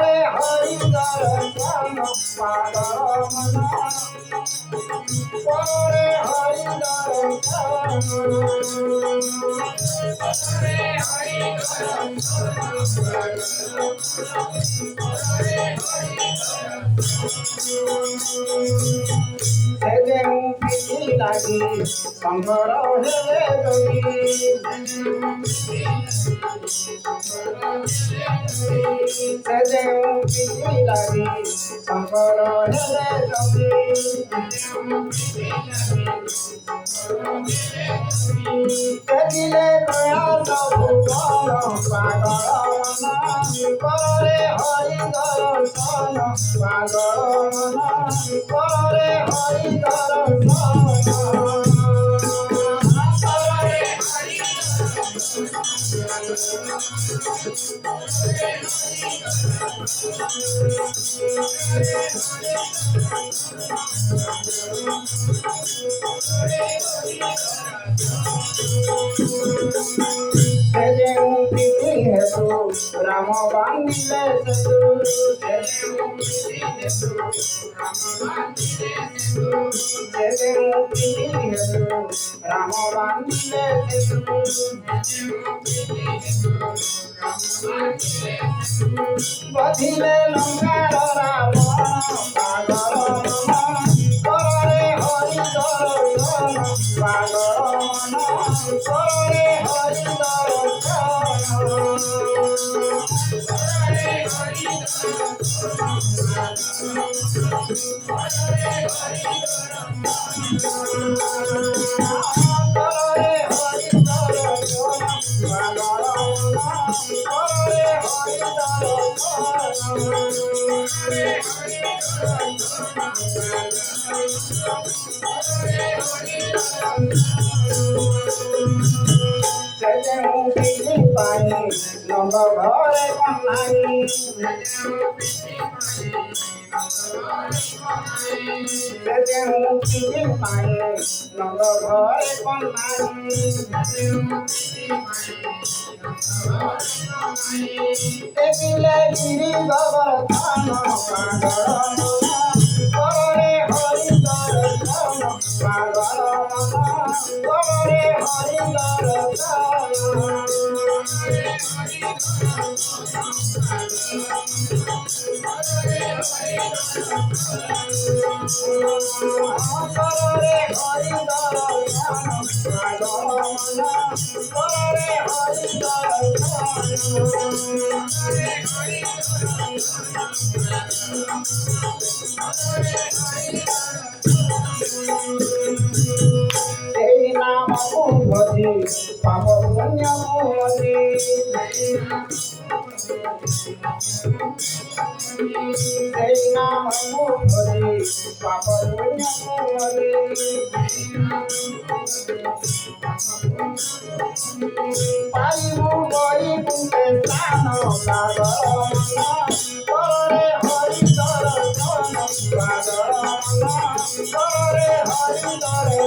रे हरि दर्शन पागल मना रे हरि दर्शन लागी संगर हेले जोगी लागी संगर हेले जोगी तेजिले दया सबु गण पागल मन करे हरि दर्शन पागल मन करे हरि दर्शन राम बांधिले राम बांधिले बधिले लंकार रावण पागल मन करे हरि दर्शन पागल मन करे हरि पानी नंद घरे कन्हाई पानी नंद घरे कन्हाई देखिले गिरी गोवर्धन पागल करे हरि दर्शन पागल करे हरि दर्शन करे हरि दर्शन करे हरि तेरी नाम भजी पाप पुण्य मोदी तेरी नाम भजी पाप पुण्य मोदी पाइबु गई पुण्य स्थान पागल करे हरि दर्शन पागल करे हरि हरि